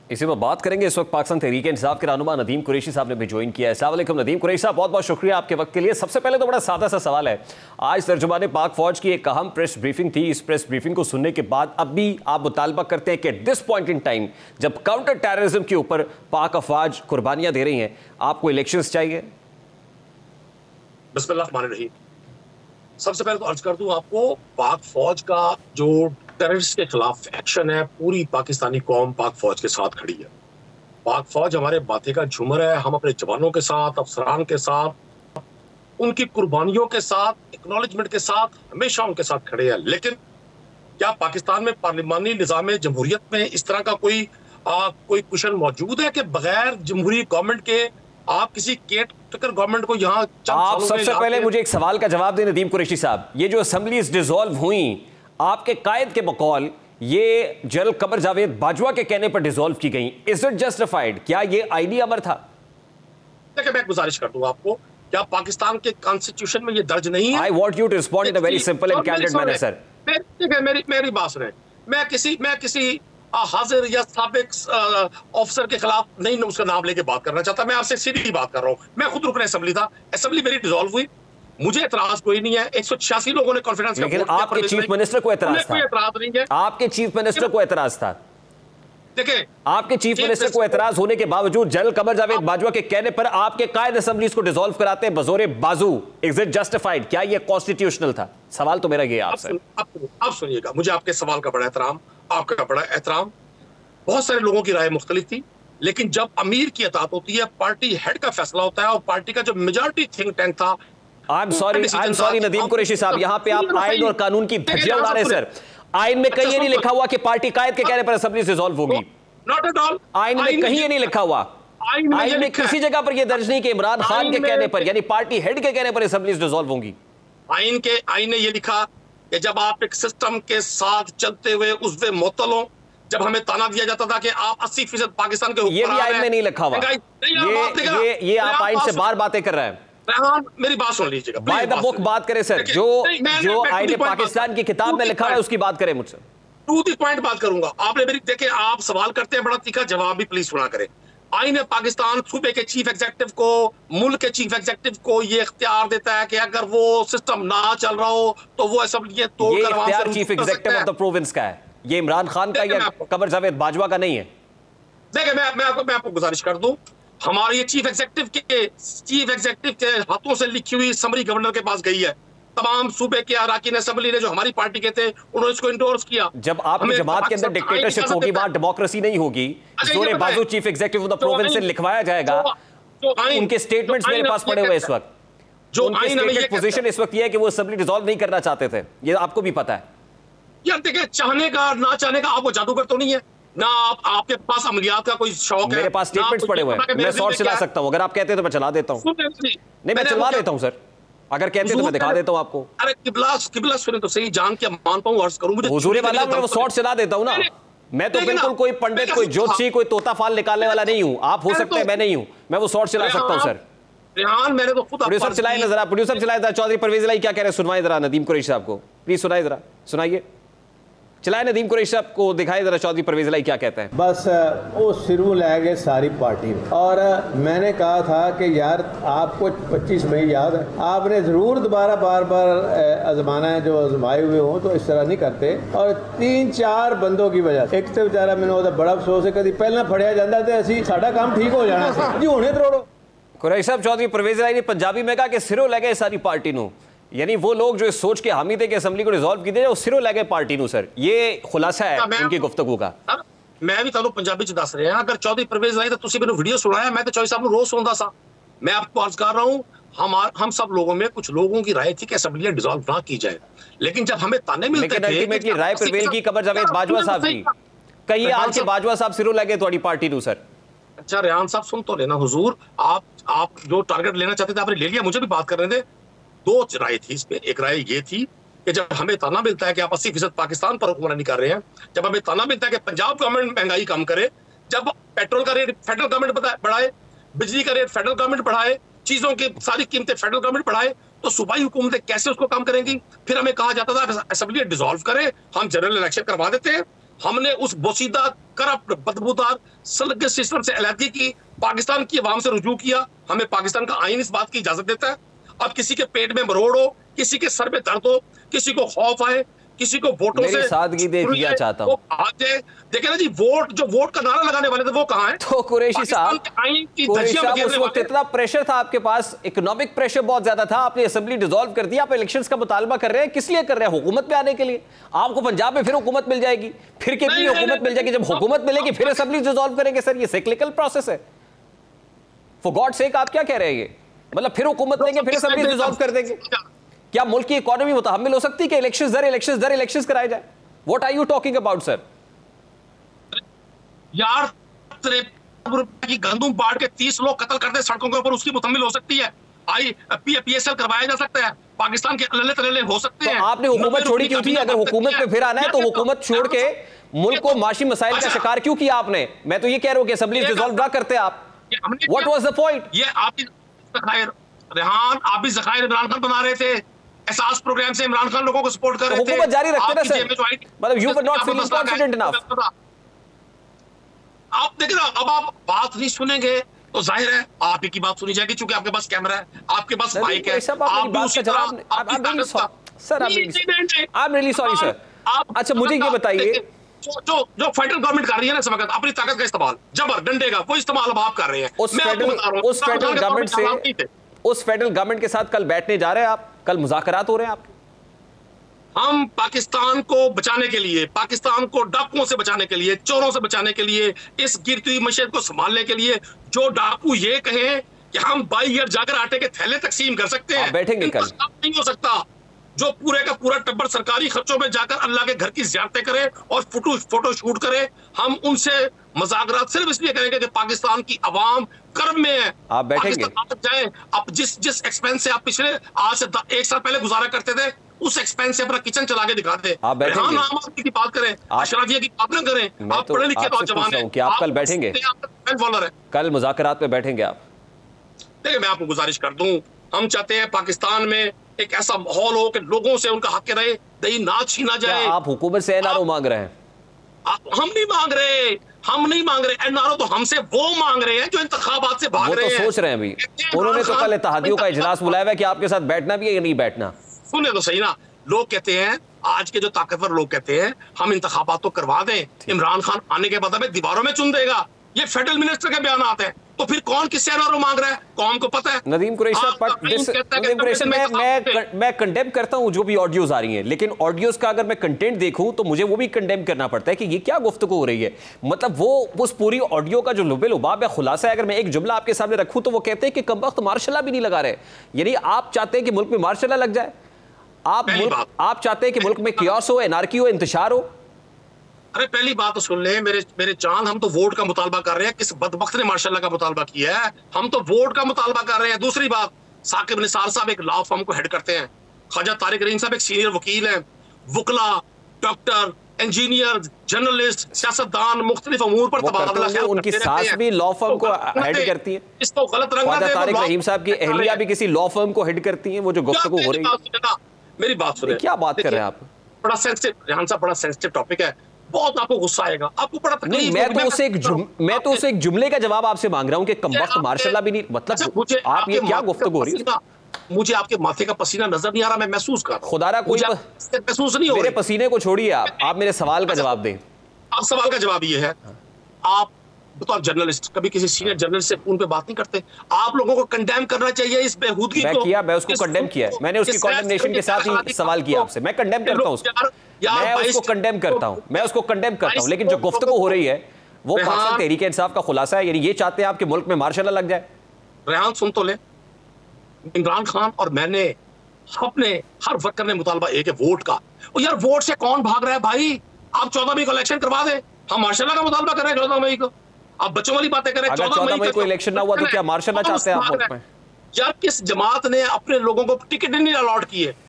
इसी पर बात करेंगे। इस वक्त पाकिस्तान तहरीक-ए-इंसाफ के रहनुमा नदीम कुरैशी साहब ने भी ज्वाइन किया है। अस्सलाम वालेकुम नदीम कुरैशी साहब, बहुत बहुत शुक्रिया आपके वक्त के लिए। सबसे पहले तो बड़ा सादा सा सवाल है, आज तर्जुमाने पाक फौज की एक अहम प्रेस ब्रीफिंग थी। इस प्रेस ब्रीफिंग को सुनने के बाद अब भी आप मुतालबा करते हैं कि at this point in time, जब काउंटर टेररिज्म के ऊपर पाक अफवाज कुर्बानियां दे रही हैं, आपको इलेक्शंस चाहिए? बिस्मिल्लाह। सबसे पहले तो अर्ज कर दूं आपको, पाक फौज का जो टेररिस्ट के खिलाफ एक्शन है, पूरी पाकिस्तानी कौम पाक फौज के साथ खड़ी है। पाक फौज हमारे बातें का झूमर है। हम अपने जवानों के साथ, अफसरान के साथ, उनकी कुर्बानियों के साथ, एक्नॉलेजमेंट के साथ हमेशा उनके साथ खड़े हैं। लेकिन क्या पाकिस्तान में पार्लिमानी निज़ाम जमहूरियत में इस तरह का कोई क्वेश्चन मौजूद है कि बगैर जमहूरी गवर्नमेंट के आप किसी केयरटेकर गवर्नमेंट को यहाँ? आप सबसे पहले मुझे एक सवाल का जवाब दें नदीम कुरैशी साहब, ये जो असेंबलीज डिसॉल्व हुई, आपके कायद के बकौल ये जनरल कमर जावेद बाजवा के कहने पर डिसॉल्व की गई, इज इट जस्टिफाइड? क्या ये आईनी अमर था? देखिए, मैं गुजारिश कर दूं आपको, क्या पाकिस्तान के कॉन्स्टिट्यूशन में ये दर्ज नहीं है? I want you to respond in a very simple and candid manner sir. मेरी बात सुने। मैं किसी हाजिर या साबिक ऑफिसर के खिलाफ नहीं उसका नाम लेके बात करना चाहता। मैं आपसे सीधी बात कर रहा हूँ। मैं खुद रुकन असेंबली था, असेंबली मेरी डिसॉल्व हुई, मुझे एतराज कोई नहीं है। 186 लोगों ने कॉन्फ्रेंस, लेकिन आपके चीफ मिनिस्टर को एतराज था। कोई एतराज नहीं है। आपके चीफ मिनिस्टर को एतराज था। देखिए, आपके चीफ मिनिस्टर को एतराज होने के बावजूद जनरल कमर जावेद बाजवा के कहने पर आपके कायद असेंबलीज को डिसॉल्व कराते हैं बजोरे बाजू, इज इट जस्टिफाइड? क्या ये कॉन्स्टिट्यूशनल था? सवाल तो मेरा ये आपसे। आप सुनिएगा, मुझे आपके सवाल का बड़ा एहतराम, आपका बड़ा एहतराम। बहुत सारे लोगों की राय मुख्तलिफ थी, लेकिन जब अमीर की अतात होती है, पार्टी हेड का फैसला होता है, और पार्टी का जो मेजॉरिटी थिंक टैंक था। I'm sorry नदीम कुरैशी साहब, यहाँ पे आप आइन और कानून की धज्जियां उड़ा रहे हैं सर। आइन में कहीं ये नहीं लिखा हुआ कि पार्टी कायद के कहने पर असेंबली डिसॉल्व होगी। Not at all. आइन में कहीं ये नहीं लिखा हुआ। आइन में किसी जगह पर ये दर्ज नहीं कि इमरान खान के कहने पर, यानी पार्टी हेड के कहने पर असेंबली डिसॉल्व होंगी। आइन ने ये लिखा कि जब आप एक सिस्टम के साथ चलते हुए उसमें मुअत्तल हो, जब हमें ताना दिया जाता था कि आप 80% पाकिस्तान के ऊपर, ये भी आइन में नहीं लिखा हुआ। ये आप आइन से बाहर बातें कर रहे हैं। रेहान, मेरी बात सुन लीजिएगा। बाय द बुक बात करें सर, जो आइन पाकिस्तान की किताब में लिखा है उसकी बात करें मुझसे। टू द पॉइंट बात करूंगा। आपने मेरी देखे, आप सवाल करते हैं बड़ा तीखा, जवाब भी प्लीज सुना करें। आइन पाकिस्तान सूबे के चीफ एग्जीक्यूटिव को, मुल्क के चीफ एग्जीक्यूटिव को ये इख्तियार देता है कि अगर वो सिस्टम ना चल रहा हो तो वो असेंबली तोड़कर chief executive of the province का है, ये इमरान खान का या कमर जावेद बाजवा का नहीं है। देखिए, मैं आपको गुजारिश कर दूं, हमारे ये चीफ एग्जीक्यूटिव के हाथों से लिखी हुई समरी गवर्नर के पास गई है। तमाम सूबे के अराकीन असेंबली ने जो हमारी पार्टी के थे, उन्होंने इसको इंडोर्स किया। जब आपकी जमात के अंदर डिक्टेटरशिप होगी, वहां डेमोक्रेसी नहीं होगी, जोरे बाजू chief executive of the province से लिखवाया जाएगा। उनके स्टेटमेंट्स मेरे पास पड़े हुए इस वक्त। जो उनकी स्टेटेड पोजीशन इस वक्त ये है कि वो असेंबली डिसॉल्व नहीं करना चाहते थे, ये आपको भी पता है। यार देखिए, चाहने का ना चाहने का आपको जादूगर तो नहीं है ना, आपके पास अमलियात का कोई शौक है? मेरे पास स्टेटमेंट्स पड़े हुए हैं, मैं शॉर्ट चला सकता हूं। अगर आप कहते हैं तो मैं चला देता हूं। नहीं, मैं चलवा देता हूं सर, अगर कहते हैं तो मैं दिखा देता हूं आपको। अरे किबला सुने तो सही, जान के मानता हूं, अर्ज करूं, मुझे हुजूर वाला मैं वो शॉर्ट चला देता हूं ना। मैं तो बिल्कुल कोई पंडित, कोई ज्योतिषी, कोई तोता फाल निकालने वाला नहीं हूं। आप हो सकते हैं, मैं नहीं हूं। मैं वो शॉर्ट चला सकता हूं सर। रेहान, मैंने तो खुद प्रोड्यूसर चलाए ना जरा, प्रोड्यूसर चलाए जरा। चौधरी परवेज इलाही क्या कह रहे हैं सुनवाए जरा नदीम कुरैशी साहब को, प्लीज सुनाइए जरा, सुनाइए, चलाए नदीम कुरैशी साहब को दिखाए जरा, चौधरी परवेज इलाही क्या कहते हैं। बस वो सिरू ले गए सारी पार्टी में। और मैंने कहा था कि यार आपको 25 मई याद है, आपने ज़रूर दोबारा बार बार आजमाना है, जो आजमाए हुए हों तो इस तरह नहीं करते। और 3-4 बंदों की वजह से, एक तो बेचारा मैंने बड़ा अफसोस है, कभी पहला फड़िया जाता तो असी साडा काम ठीक हो जाना जी, हुणे तरोड़ो। कुरैशी साहब, चौधरी परवेज इलाही ने पंजाबी में कहा कि सिरों ले गए सारी पार्टी नू, यानी वो लोग जो इस सोच के हामी थे कि असेंबली को रिजॉल्व की दे, वो सिरों ले गए पार्टी नू। सर, ये खुलासा है उनकी गुफ्तगू का। मैं भी तुहानू पंजाबी च दस रहा, अगर चौधरी परवेज इलाही तो तुसी मैनू वीडियो सुनाया, मैं तो चौधरी साहब रोज सुनता सा। मैं आपको अर्ज कर रहा हूं, हम सब लोगों में कुछ लोगों की राय थी कि असेंबली डिसॉल्व ना की जाए, लेकिन जब हमें ताने मिलते थे, अल्टीमेटली राय प्रिवेल की कमर जावेद बाजवा साहब की। कहीं आज के बाजवा साहब सिरों ले गए तुम्हारी पार्टी नू सर। अच्छा रेहान साहब, सुन तो लेना हुजूर, आप जो टारगेट लेना चाहते थे आपने ले लिया, मुझे भी बात कर रहे थे। दो राय थी इस पे। एक राय ये थी कि जब हमें ताना मिलता है कि आप 80% पाकिस्तान पर हुक्मरानी कर रहे हैं, जब हमें ताना मिलता है कि पंजाब गवर्नमेंट महंगाई कम करे, जब पेट्रोल का रेट फेडरल गवर्नमेंट बढ़ाए, बिजली का रेट फेडरल गवर्नमेंट बढ़ाए, चीजों की सारी कीमतें फेडरल गवर्नमेंट बढ़ाए, तो सूबाई हुकूमतें कैसे उसको कम करेंगी? फिर हमें कहा जाता था असेंबली डिसॉल्व करें, हम जनरल इलेक्शन करवा देते हैं, हमने उस बोसीदा करप्ट बदबूदार सलग सिस्टम से अलहदगी की, पाकिस्तान की अवाम से रुजू किया। हमें पाकिस्तान का आईन इस बात की इजाजत देता है। अब किसी के पेट में मरोड़ हो, किसी के सर में दर्द हो, किसी को खौफ आए, किसी को वोटों से सादगी दे दिया चाहता हूं। देखे ना जी, वोट का नारा लगाने वाले थे वो कहां हैं? तो कुरैशी साहब, उस वक्त इतना प्रेशर था आपके पास, इकोनॉमिक प्रेशर बहुत ज्यादा था, आपने असेंबली डिसॉल्व कर दिया, आप इलेक्शंस का मुतालबा कर रहे हैं, किस लिए कर रहे हैं? हुकूमत पे आने के लिए। आपको पंजाब में फिर हुकूमत मिल जाएगी, फिर कितनी हुकूमत मिल जाएगी, जब हुकूमत मिलेगी फिर असेंबली डिसॉल्व करेंगे। सर ये साइक्लिकल प्रोसेस है। फॉर गॉड सेक आप क्या कह रहे हैं? ये मतलब फिर हुकूमत लेंगे फिर असेंबली डिसॉल्व कर देंगे? क्या मुल्क की इकोनॉमी मुतहम्मिल हो सकती है कि इलेक्शंस कराए जाए? What are you talking about sir? यार रुपए की गंदुम बांट के 30 लोग कत्ल करते सड़कों के ऊपर, उसकी मुतहम्मिल हो सकती है? PSL करवाया जा सकता है, पाकिस्तान के अल्ले तल्ले हो सकते हैं। तो आपने हुकूमत छोड़ी क्यों थी? अगर हुकूमत पे फिर आना है तो हुकूमत छोड़ के मुल्क को माशी मसाइल का शिकार क्यों किया आपने? मैं तो ये कह रहा हूं कि असेंबली डिसॉल्व ना करते आप। What was the point? ये आप रेहान, आप भी ज़खायर इमरान खान बना रहे थे, एहसास प्रोग्राम से इमरान खान लोगों को सपोर्ट कर रहे थे। हुकूमत जारी रखते ना सर, मतलब you were not feeling confident enough. आप देख रहे हो, अब आप बात नहीं सुनेंगे तो जाहिर है आप ही की बात सुनी जाएगी, क्योंकि आपके पास कैमरा है, आपके पास माइक है। आप भी उसी तरह sir, I am really sorry sir. अच्छा मुझे ये बताइए, जो फेडरल गवर्नमेंट कर रही है ना इस वक्त अपनी ताकत का इस्तेमाल, जबर डंडे का, वो इस्तेमाल अब आप कर रहे हैं। उस फेडरल गवर्नमेंट के साथ कल बैठने जा रहे हैं आप? कल मुज़ाकरात हो रहे हैं आपके? हम पाकिस्तान को बचाने के लिए, पाकिस्तान को डाकुओं से बचाने के लिए, चोरों से बचाने के लिए, इस गिरती हुई मशीद को संभालने के लिए, जो डाकू ये कहें कि हम 22 जाकर आटे के थैले तकसीम कर सकते हैं, बैठेंगे कल? नहीं हो सकता। जो पूरे का पूरा टब्बर सरकारी खर्चों में जाकर अल्लाह के घर की ज़ियारतें करे और फोटो शूट करे, हम उनसे मज़ाकरात सिर्फ इसलिए करेंगे कि पाकिस्तान की आवाम कर्म में है। आप बैठेंगे? जाए आप जिस एक्सपेंस से आप पिछले आज से 1 साल पहले गुजारा करते थे, उस एक्सपेंस से अपना किचन चला के दिखा दे। आप बैठेंगे? आम आदमी की बात करें, अशराफिया की बात ना करें। आप पढ़े लिखे नौजवान हैं, क्या आप कल बैठेंगे? कल मुज़ाकरात पे बैठेंगे आप? देखिए मैं आपको गुजारिश कर दूं, हम चाहते हैं पाकिस्तान में एक ऐसा माहौल हो कि लोगों से उनका हक रहे, दही ना छीना जाए। आप हुकूमत से एनआरओ मांग रहे हैं? हम नहीं मांग रहे एनआरओ, तो हमसे वो मांग रहे हैं जो इंतखाबात से भाग रहे हैं। सोच रहे हैं अभी। उन्होंने तो कल इत्तेहादियों का इजलास बुलाया है कि आपके साथ बैठना भी है या नहीं बैठना। सुने तो सही ना, लोग कहते हैं, आज के जो ताकतवर लोग कहते हैं हम इंतखाबात तो करवा दें, इमरान खान आने के बाद हमें दीवारों में चुन देगा। ये फेडरल मिनिस्टर के बयान आते हैं, तो फिर कौन किससे एनआरओ मांग रहा है? कौन को पता है? नदीम कुरैशी मैं कंडेम करता हूं जो भी ऑडियोज आ रही हैं, लेकिन ऑडियोज का अगर मैं कंटेंट देखूं तो मुझे वो भी कंडेम करना पड़ता है कि ये क्या गुफ्तगू हो रही है। मतलब वो उस पूरी ऑडियो का जो लुबे लुबाब है, खुलासा है, अगर मैं एक जुमला आपके सामने रखूं तो वो कहते हैं कि कमबख्त मार्शल भी नहीं लगा रहे। यानी आप चाहते हैं कि मुल्क में मार्शल लग जाए? आप चाहते हैं कि मुल्क में कियास हो, एनार्की हो, इंतशार हो? अरे पहली बात तो सुन ले मेरे चांद, हम तो वोट का मुतालबा कर रहे हैं। किस बदबख्त ने मार्शल का मुतालबा किया है? हम तो वोट का मुतालबा कर रहे हैं। दूसरी बात, साकिब निसार साहब एक लॉ फर्म को हेड करते हैं, ख्वाजा तारिक रहीम साहब एक सीनियर वकील हैं, वकला, डॉक्टर, इंजीनियर, जर्नलिस्ट, सियासतदान, मुख्तलिफ अमूर पर तबादला ख्याल। उनकी सास भी लॉ फर्म को हेड करती है। इसको गलत रंग ख्वाजा तारिक रहीम साहब की अहलिया भी किसी लॉ फर्म को हेड करती है। वो जो गुफ्तगू हो रही है, मेरी बात सुनिए, क्या बात कर रहे हैं आप? बड़ा सेंसिटिव, रेहान साहब, बड़ा सेंसिटिव टॉपिक है, बहुत आपको गुस्सा आएगा, आपको बड़ा तकलीफ। मैं तो उसे एक जुमले का जवाब आपसे मांग रहा हूं कि कमबख्त मार्शल भी नहीं, मतलब आप ये क्या गुफ्तगू हो रही है? मुझे आपके माथे का पसीना नजर नहीं आ रहा, मैं महसूस कर रहा हूं। खुदारा कोई महसूस नहीं हो रहा। मेरे पसीने को छोड़िए, आप मेरे सवाल का जवाब दें। आप सवाल का जवाब ये है, आप तो जर्नलिस्ट कभी किसी सीनियर जर्नलिस्ट से फोन पे बात नहीं करते। आप लोगों को कंडेम करना चाहिए इस बेहूदगी को। मैं उसको कंडेम किया है, मैंने उसकी कंडेमनेशन के साथ ही सवाल किया आपसे। मैं कंडेम करता हूं उसको, मैं उसको कंडेम करता हूं, लेकिन जो गुफ्तगू हो रही है वो पाकिस्तान तहरीक इंसाफ का खुलासा है। यानी ये चाहते हैं आपके मुल्क में मार्शल लग जाए। रेहान सुन तो ले, इमरान खान और मैंने अपने हर वर्कर ने मुतालबा एक है वोट का। और यार वोट से कौन भाग रहा है भाई? आप 14 मई को इलेक्शन करवा दे, हम मार्शल का मुतालबा कर रहे हैं 14 मई को। आप बच्चों वाली बातें करें। 14 मई को इलेक्शन ना हुआ तो क्या मार्शल चाहते हैं आप? यार किस जमात ने अपने लोगों को टिकट नहीं अलॉट किए?